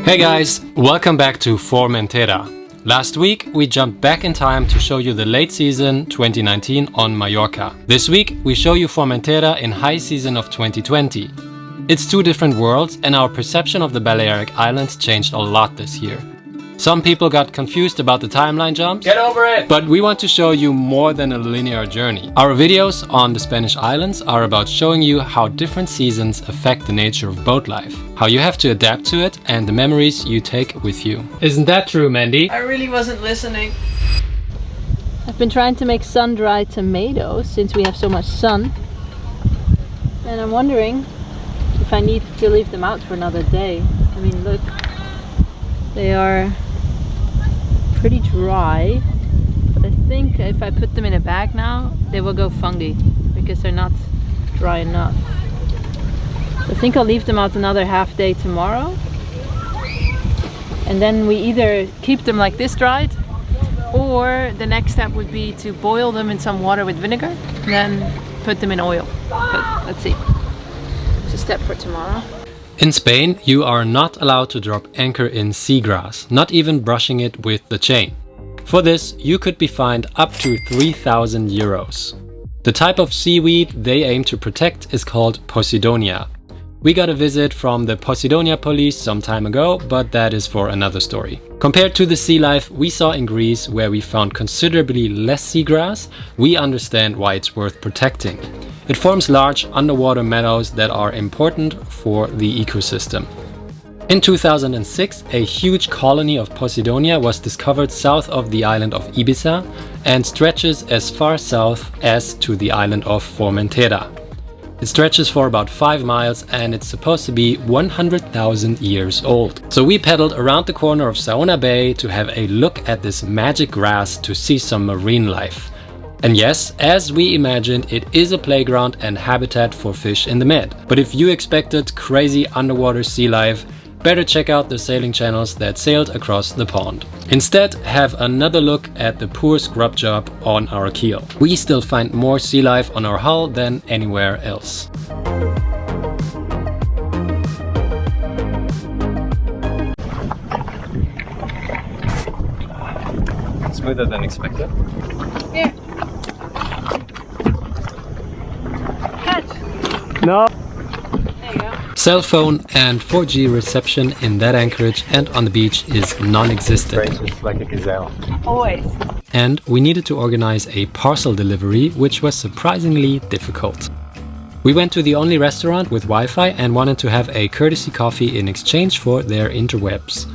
Hey guys, welcome back to Formentera. Last week we jumped back in time to show you the late season 2019 on Mallorca. This week we show you Formentera in high season of 2020. It's two different worlds and our perception of the Balearic Islands changed a lot this year. Some people got confused about the timeline jumps. Get over it! But we want to show you more than a linear journey. Our videos on the Spanish islands are about showing you how different seasons affect the nature of boat life, how you have to adapt to it, and the memories you take with you. Isn't that true, Mandy? I really wasn't listening. I've been trying to make sun-dried tomatoes since we have so much sun. And I'm wondering if I need to leave them out for another day. I mean, look. They are pretty dry, but I think if I put them in a bag now, they will go fungi because they're not dry enough. So I think I'll leave them out another half day tomorrow. And then we either keep them like this dried, or the next step would be to boil them in some water with vinegar, and then put them in oil. But let's see. It's a step for tomorrow. In Spain, you are not allowed to drop anchor in seagrass, not even brushing it with the chain. For this, you could be fined up to 3,000 euros. The type of seaweed they aim to protect is called posidonia. We got a visit from the Posidonia police some time ago, but that is for another story. Compared to the sea life we saw in Greece, where we found considerably less seagrass, we understand why it's worth protecting. It forms large underwater meadows that are important for the ecosystem. In 2006, a huge colony of Posidonia was discovered south of the island of Ibiza and stretches as far south as to the island of Formentera. It stretches for about 5 miles and it's supposed to be 100,000 years old. So we paddled around the corner of Saona Bay to have a look at this magic grass to see some marine life. And yes, as we imagined, it is a playground and habitat for fish in the med. But if you expected crazy underwater sea life, better check out the sailing channels that sailed across the pond. Instead, have another look at the poor scrub job on our keel. We still find more sea life on our hull than anywhere else. Smoother than expected. Here. No. There you go. Cell phone and 4G reception in that anchorage and on the beach is non-existent. Just like a gazelle. Always. And we needed to organize a parcel delivery, which was surprisingly difficult. We went to the only restaurant with Wi-Fi and wanted to have a courtesy coffee in exchange for their interwebs.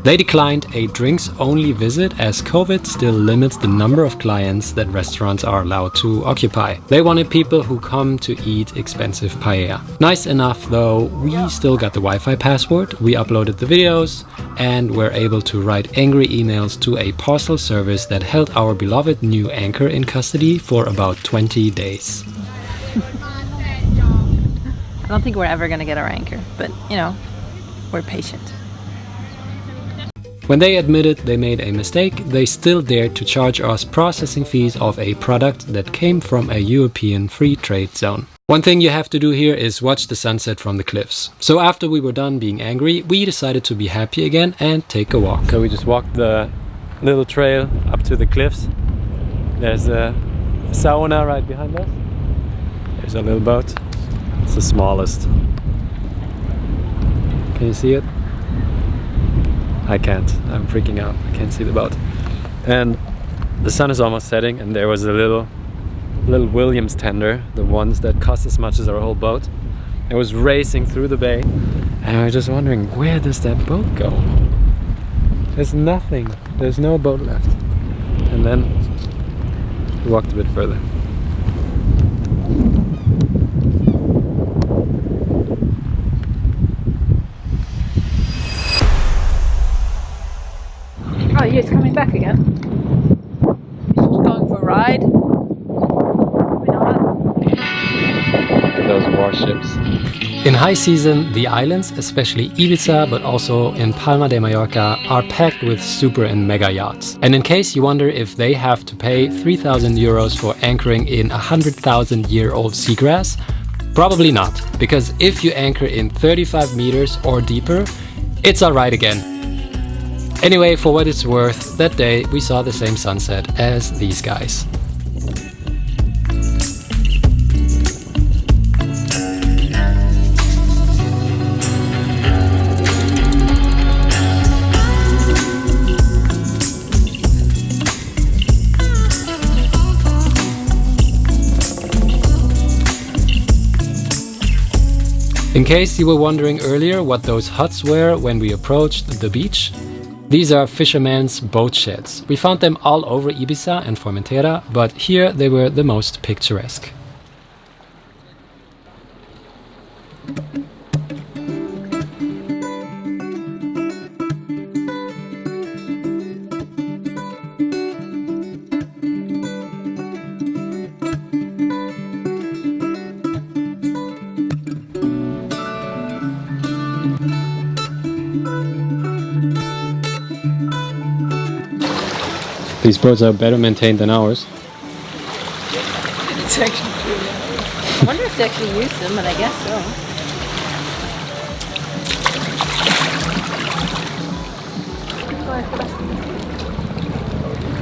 They declined a drinks-only visit as COVID still limits the number of clients that restaurants are allowed to occupy. They wanted people who come to eat expensive paella. Nice enough though, we still got the Wi-Fi password, we uploaded the videos, and were able to write angry emails to a parcel service that held our beloved new anchor in custody for about 20 days. I don't think we're ever gonna get our anchor, but you know, we're patient. When they admitted they made a mistake, they still dared to charge us processing fees of a product that came from a European free trade zone. One thing you have to do here is watch the sunset from the cliffs. So after we were done being angry, we decided to be happy again and take a walk. So we just walked the little trail up to the cliffs. There's a sauna right behind us. There's a little boat. It's the smallest. Can you see it? I can't. I'm freaking out. I can't see the boat. And the sun is almost setting and there was a little Williams tender, the ones that cost as much as our whole boat. It was racing through the bay and I was just wondering, where does that boat go? There's nothing. There's no boat left. And then we walked a bit further. Oh, yeah, it's coming back again. He's just going for a ride. Those warships. In high season, the islands, especially Ibiza, but also in Palma de Mallorca, are packed with super and mega yachts. And in case you wonder if they have to pay 3,000 euros for anchoring in 100,000-year-old seagrass, Probably not, because if you anchor in 35 meters or deeper, it's alright again. Anyway, for what it's worth, that day we saw the same sunset as these guys. In case you were wondering earlier what those huts were when we approached the beach, these are fishermen's boat sheds. We found them all over Ibiza and Formentera, but here they were the most picturesque. These boats are better maintained than ours. It's actually true. I wonder if they actually use them, but I guess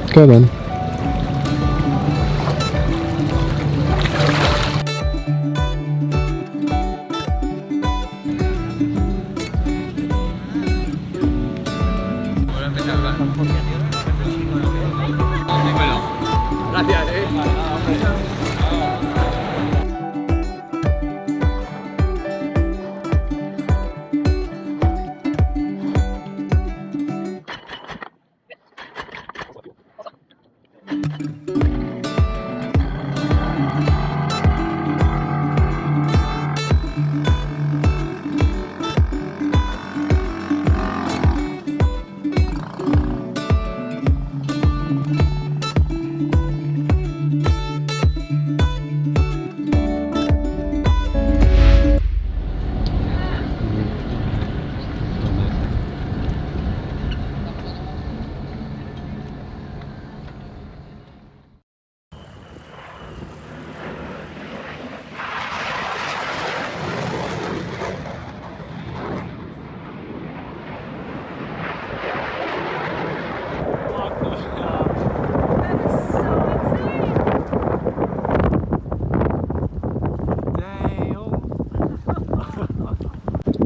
so. Go then.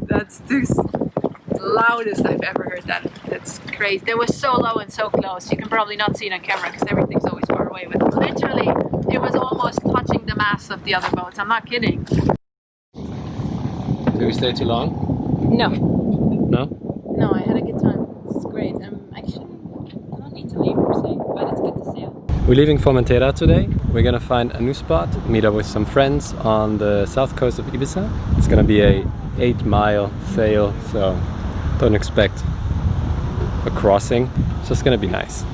That's the loudest I've ever heard that. That's crazy. They were so low and so close. You can probably not see it on camera because everything's always far away. But literally, it was almost touching the mast of the other boats. I'm not kidding. Did we stay too long? No. No? No, I had a good time. It's great. I don't need to leave per se, but it's good to sail. We're leaving Formentera today. We're gonna find a new spot, meet up with some friends on the south coast of Ibiza. It's gonna be a 8-mile sail, so don't expect a crossing. It's just gonna be nice.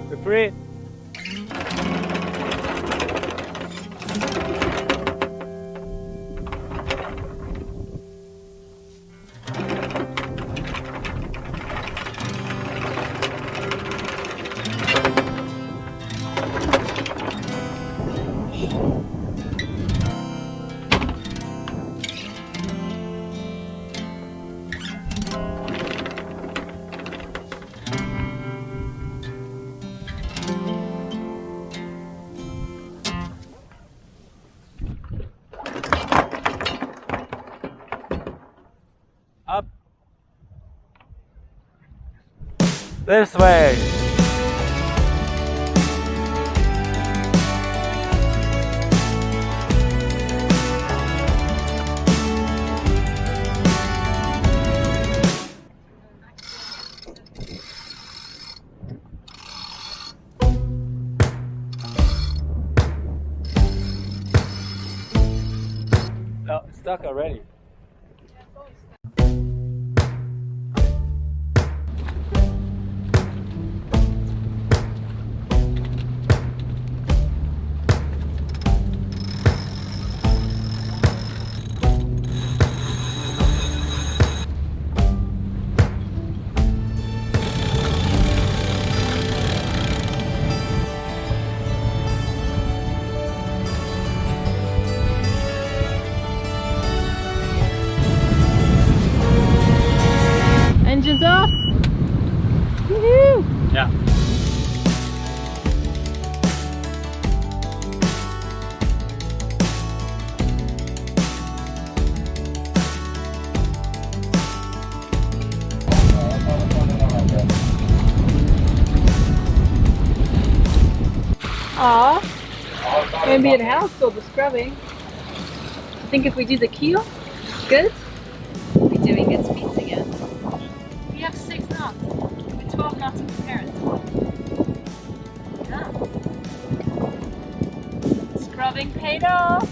We're free. This way! Oh, it's stuck already. Engines off! Woohoo! Yeah. Aw, maybe it helps all the scrubbing. I think if we do the keel, good. We're doing good speeds again. We have 6 knots. With 12 knots in the parent. Yeah. Scrubbing paid off.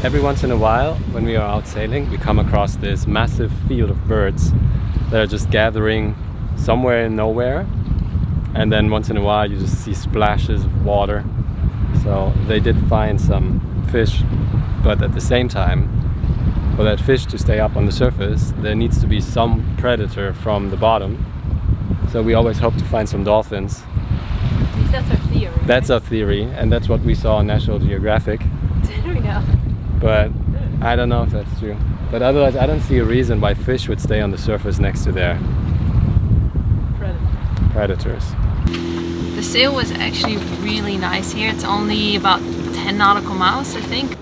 Every once in a while, when we are out sailing, we come across this massive field of birds that are just gathering somewhere in nowhere, and then once in a while you just see splashes of water. So they did find some fish, but at the same time, for that fish to stay up on the surface, there needs to be some predator from the bottom. So we always hope to find some dolphins. That's our theory. That's our theory, and that's what we saw on National Geographic. Did we know? But I don't know if that's true. But otherwise, I don't see a reason why fish would stay on the surface next to their predators. The sail was actually really nice here. It's only about 10 nautical miles, I think.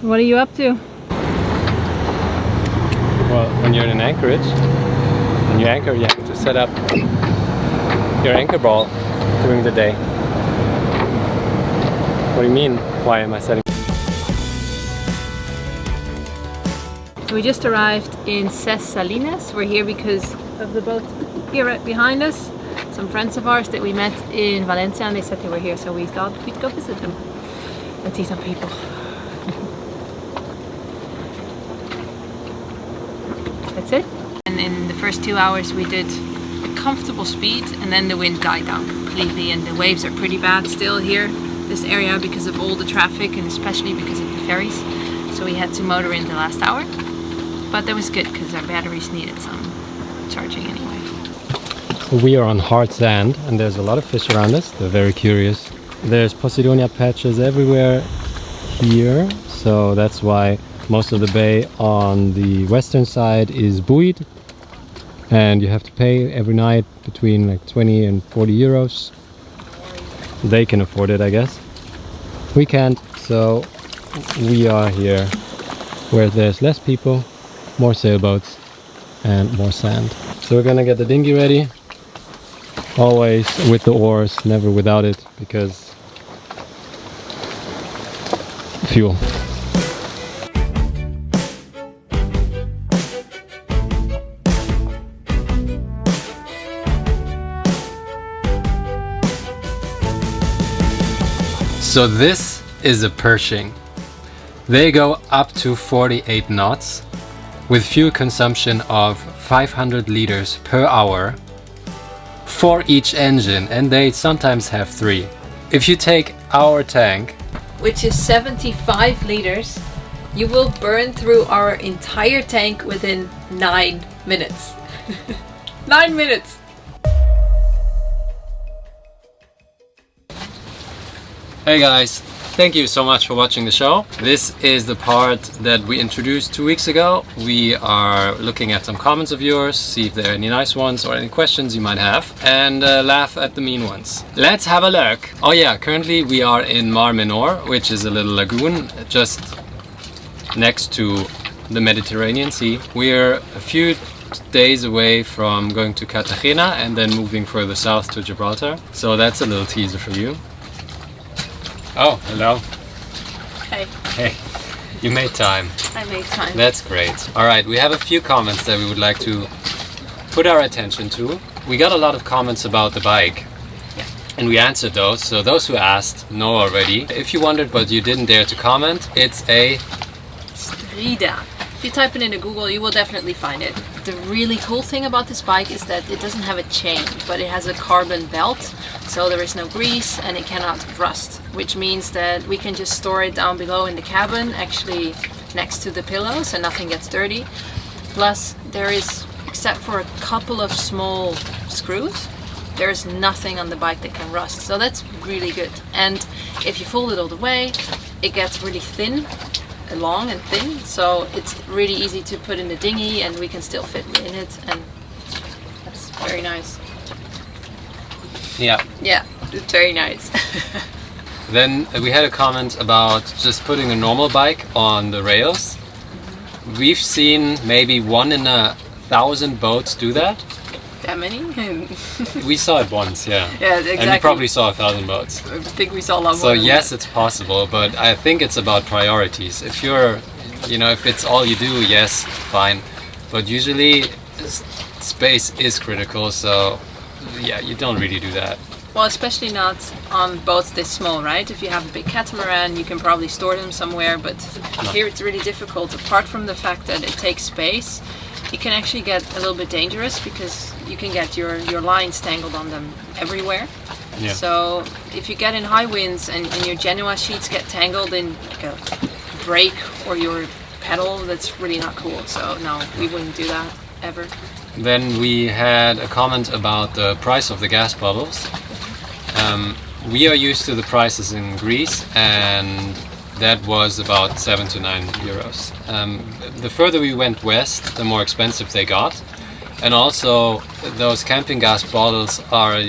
So what are you up to? Well, when you're in an anchorage, when you anchor, you have to set up your anchor ball during the day. What do you mean? Why am I setting? We just arrived in Ses Salines. We're here because of the boat here right behind us. Some friends of ours that we met in Valencia, and they said they were here, so we thought we'd go visit them and see some people. That's it. And in the first 2 hours we did a comfortable speed, and then the wind died down completely, and the waves are pretty bad still here, this area, because of all the traffic and especially because of the ferries. So we had to motor in the last hour. But that was good because our batteries needed some charging anyway. We are on hard sand and there's a lot of fish around us. They're very curious. There's posidonia patches everywhere here, so that's why most of the bay on the western side is buoyed, and you have to pay every night between like 20 and 40 euros. They can afford it, I guess. We can't, so we are here where there's less people, more sailboats and more sand. So we're gonna get the dinghy ready, always with the oars, never without it, because fuel. So this is a Pershing. They go up to 48 knots with fuel consumption of 500 liters per hour for each engine, and they sometimes have 3. If you take our tank, which is 75 liters, you will burn through our entire tank within 9 minutes. 9 minutes! Hey guys, thank you so much for watching the show. This is the part that we introduced 2 weeks ago. We are looking at some comments of yours, see if there are any nice ones or any questions you might have, and laugh at the mean ones. Let's have a look. Oh yeah, currently we are in Mar Menor, which is a little lagoon just next to the Mediterranean Sea. We're a few days away from going to Cartagena and then moving further south to Gibraltar. So that's a little teaser for you. Oh, hello. Hey. Hey, you made time. I made time. That's great. Alright, we have a few comments that we would like to put our attention to. We got a lot of comments about the bike. Yeah. And we answered those, so those who asked know already. If you wondered but you didn't dare to comment, it's a Strida. If you type it into Google, you will definitely find it. The really cool thing about this bike is that it doesn't have a chain, but it has a carbon belt, so there is no grease and it cannot rust, which means that we can just store it down below in the cabin, actually next to the pillow, so nothing gets dirty. Plus, there is, except for a couple of small screws, there is nothing on the bike that can rust, so that's really good. And if you fold it all the way, it gets really thin, long and thin, so it's really easy to put in the dinghy and we can still fit in it, and that's very nice. yeah. Yeah, it's very nice. Then we had a comment about just putting a normal bike on the rails. We've seen maybe 1 in 1,000 boats do that. That many? We saw it once, yeah. Yeah, exactly. And we probably saw 1,000 boats. I think we saw a lot more. So than yes, that. it's possible, but I think it's about priorities. If you're, if it's all you do, yes, fine. But usually space is critical, so yeah, you don't really do that. Well, especially not on boats this small, right? If you have a big catamaran, you can probably store them somewhere, but here it's really difficult. Apart from the fact that it takes space, it can actually get a little bit dangerous because you can get your lines tangled on them everywhere. Yeah. So if you get in high winds and your Genoa sheets get tangled in like a brake or your pedal, that's really not cool. So no, we wouldn't do that ever. Then we had a comment about the price of the gas bottles. We are used to the prices in Greece, and that was about 7 to 9 euros. The further we went west, the more expensive they got. And also, those camping gas bottles are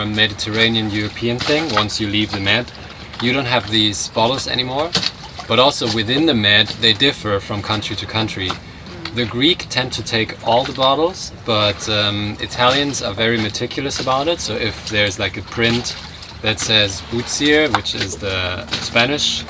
a Mediterranean European thing. Once you leave the Med, you don't have these bottles anymore. But also within the Med, they differ from country to country. The Greek tend to take all the bottles, but Italians are very meticulous about it. So if there's like a print that says Buzier, which is the Spanish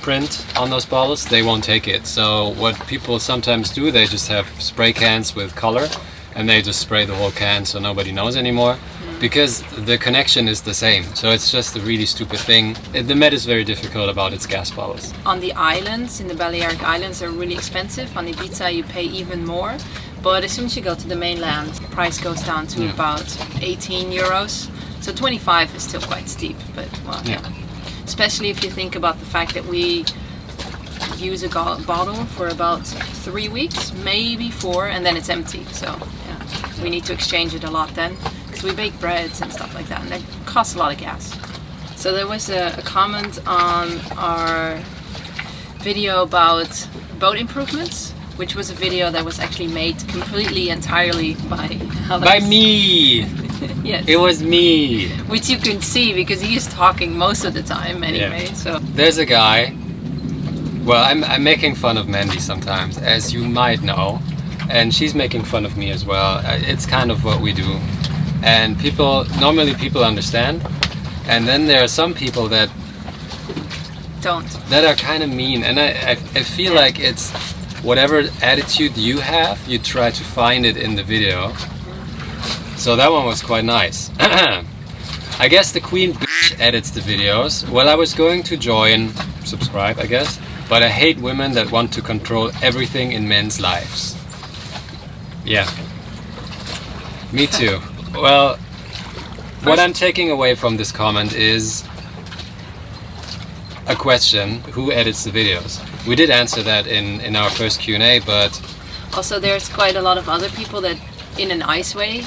print on those bottles, they won't take it. So what people sometimes do, they just have spray cans with color and they just spray the whole can so nobody knows anymore, because the connection is the same. So it's just a really stupid thing. The Med is very difficult about its gas bottles. On the islands, in the Balearic Islands, they're really expensive. On Ibiza you pay even more, but as soon as you go to the mainland, the price goes down to about 18 euros. So 25 is still quite steep, but well, yeah. Especially if you think about the fact that we use a bottle for about 3 weeks, maybe 4, and then it's empty. So yeah, we need to exchange it a lot then, because we bake breads and stuff like that, and that costs a lot of gas. So there was a comment on our video about boat improvements, which was a video that was actually made completely entirely by Alex. By me! Yes. It was me! Which you can see because he is talking most of the time anyway. Yeah. So there's a guy. Well, I'm making fun of Mandy sometimes, as you might know, and she's making fun of me as well. It's kind of what we do, and normally people understand, and then there are some people that are kind of mean, and I feel like it's whatever attitude you have, you try to find it in the video. So that one was quite nice. I guess the queen bitch edits the videos. Well, I was going to subscribe, I guess, but I hate women that want to control everything in men's lives. Yeah. Me too. Well, What I'm taking away from this comment is a question: who edits the videos? We did answer that in our first Q&A, but also there's quite a lot of other people that, in a nice way,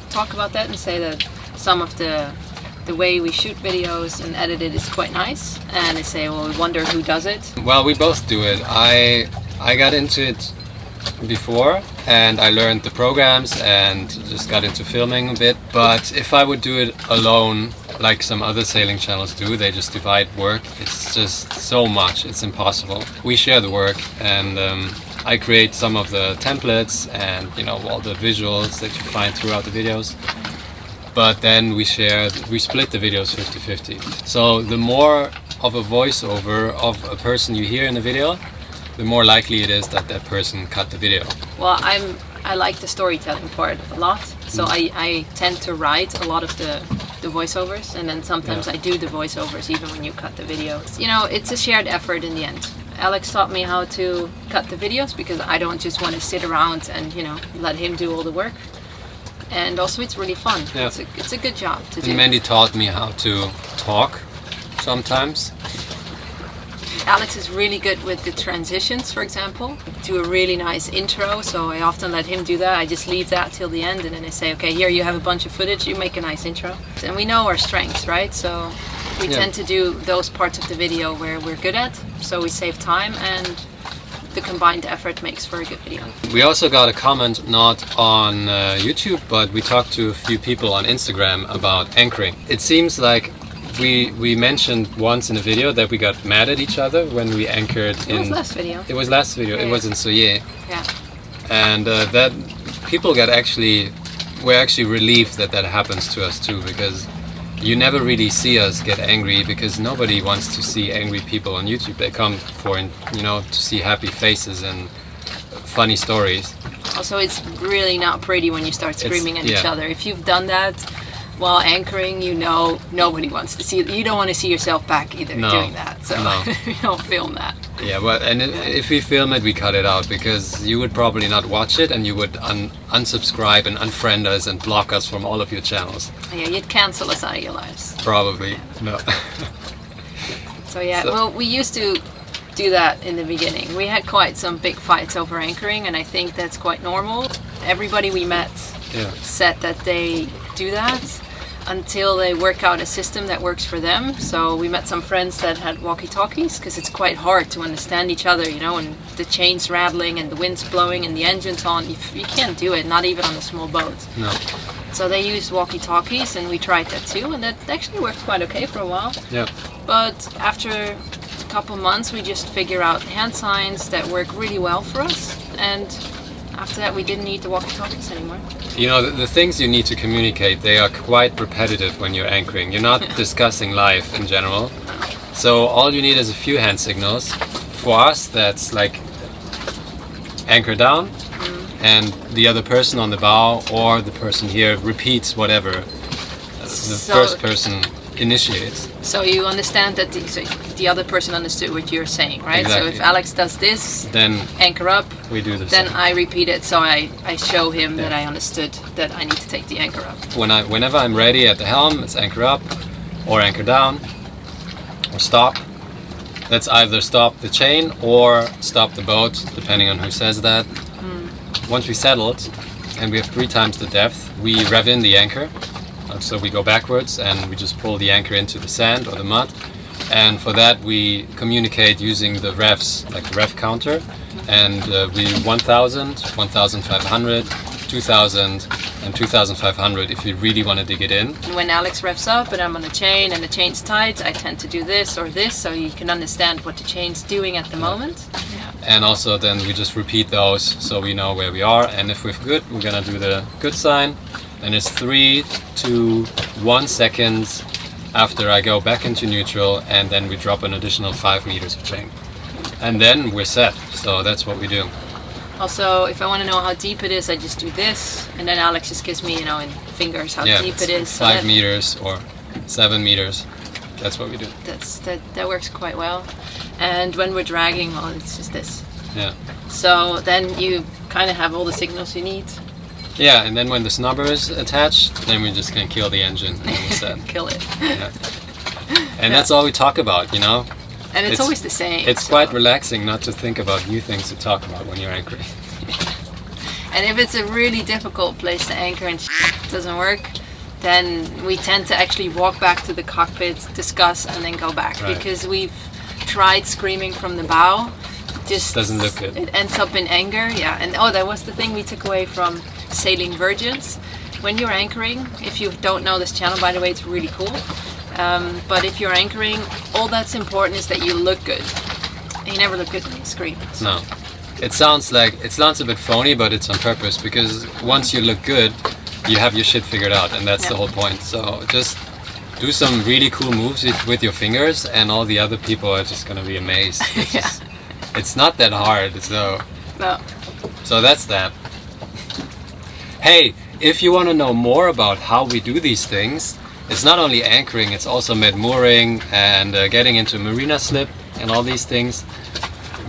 talk about that and say that some of the way we shoot videos and edit it is quite nice, and they say, well, we wonder who does it. Well, we both do it. I got into it before and I learned the programs and just got into filming a bit, but if I would do it alone like some other sailing channels do, they just divide work. It's just so much, it's impossible. We share the work, and I create some of the templates and all the visuals that you find throughout the videos, but then we split the videos 50-50. So the more of a voiceover of a person you hear in the video, the more likely it is that that person cut the video. Well, I like the storytelling part a lot, so I tend to write a lot of the voiceovers, and then sometimes I do the voiceovers even when you cut the video. It's a shared effort in the end. Alex taught me how to cut the videos because I don't just want to sit around and let him do all the work. And also it's really fun. Yeah. It's a good job to do. And Mandy taught me how to talk sometimes. Alex is really good with the transitions, for example. Do a really nice intro, so I often let him do that. I just leave that till the end, and then I say, okay, here you have a bunch of footage, you make a nice intro. And we know our strengths, right? So we tend to do those parts of the video where we're good at, so we save time, and the combined effort makes for a good video. We also got a comment, not on YouTube, but we talked to a few people on Instagram about anchoring. It seems like we mentioned once in a video that we got mad at each other when we anchored in... It was last video. It was last video. Yeah. It was in Soyer. Yeah. And that people were actually relieved that happens to us too, because you never really see us get angry, because nobody wants to see angry people on YouTube. They come for to see happy faces and funny stories. Also, it's really not pretty when you start screaming at each other. If you've done that while anchoring, nobody wants to see it. You don't want to see yourself back either doing that, so we don't film that. Yeah, but if we film it, we cut it out, because you would probably not watch it, and you would unsubscribe and unfriend us and block us from all of your channels. Yeah, you'd cancel us out of your lives. Probably, no. So well, we used to do that in the beginning. We had quite some big fights over anchoring, and I think that's quite normal. Everybody we met said that they do that until they work out a system that works for them. So we met some friends that had walkie-talkies, because it's quite hard to understand each other, and the chains rattling and the wind's blowing and the engine's on. You can't do it, not even on a small boat. No. So they used walkie-talkies, and we tried that too, and that actually worked quite okay for a while. Yeah. But after a couple months, we just figure out hand signs that work really well for us, and after that we didn't need the walkie-talkies anymore. The things you need to communicate, they are quite repetitive when you're anchoring. You're not discussing life in general. So all you need is a few hand signals. For us, that's like anchor down, and the other person on the bow or the person here repeats whatever the first person initiates. So you understand that the other person understood what you're saying, right? Exactly. So if Alex does this, then anchor up, we do the then same. I repeat it, so I show him that I understood that I need to take the anchor up. Whenever I'm ready at the helm, it's anchor up or anchor down or stop. That's either stop the chain or stop the boat, depending on who says that. Once we settled and we have 3 times the depth, we rev in the anchor. So we go backwards and we just pull the anchor into the sand or the mud, and for that we communicate using the revs, like the rev counter, and we 1000, 1500, 2000 and 2500 if you really want to dig it in. And when Alex revs up and I'm on a chain and the chain's tight, I tend to do this or this, so you can understand what the chain's doing at the moment. And also then we just repeat those so we know where we are, and if we're good, we're gonna do the good sign. And it's 3 to 1 seconds after I go back into neutral, and then we drop an additional 5 meters of chain. And then we're set, so that's what we do. Also, if I want to know how deep it is, I just do this, and then Alex just gives me, in fingers how deep it is. 5 meters or 7 meters, that's what we do. That works quite well. And when we're dragging, well, it's just this. Yeah. So then you kind of have all the signals you need. Yeah, and then when the snubber is attached, then we're just gonna kill the engine. Kill it. Yeah. And that's all we talk about, you know? And it's always the same. It's quite relaxing not to think about new things to talk about when you're anchoring. And if it's a really difficult place to anchor and doesn't work, then we tend to actually walk back to the cockpit, discuss, and then go back. Right. Because we've tried screaming from the bow. Just doesn't look good. It ends up in anger, yeah. And that was the thing we took away from sailing Virgins. When you're anchoring, if you don't know this channel, by the way, it's really cool. But if you're anchoring, all that's important is that you look good. And you never look good when you scream. So. No. It sounds a bit phony, but it's on purpose, because once you look good, you have your shit figured out, and that's the whole point. So just do some really cool moves with your fingers, and all the other people are just gonna be amazed. It's not that hard, so no. So that's that. Hey, if you want to know more about how we do these things, it's not only anchoring, it's also med-mooring and getting into marina slip and all these things,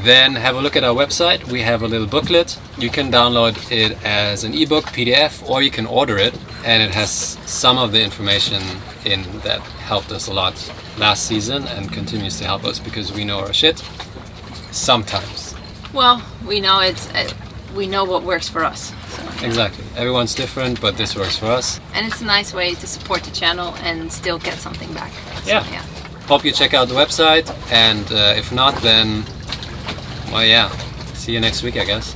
then have a look at our website. We have a little booklet. You can download it as an ebook, PDF, or you can order it, and it has some of the information in that helped us a lot last season and continues to help us because we know our shit. Sometimes. Well, we know we know what works for us. So. Exactly. Everyone's different, but this works for us. And it's a nice way to support the channel and still get something back. So, yeah. Hope you check out the website, and if not, then, well, yeah, see you next week, I guess.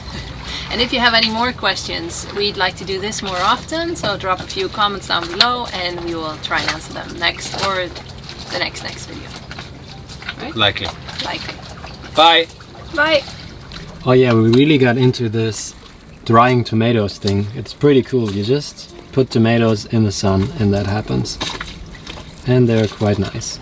And if you have any more questions, we'd like to do this more often, so drop a few comments down below and we will try and answer them next or the next video. Right? Likely. Bye. Bye. Oh yeah, we really got into this drying tomatoes thing. It's pretty cool. You just put tomatoes in the sun and that happens. And they're quite nice.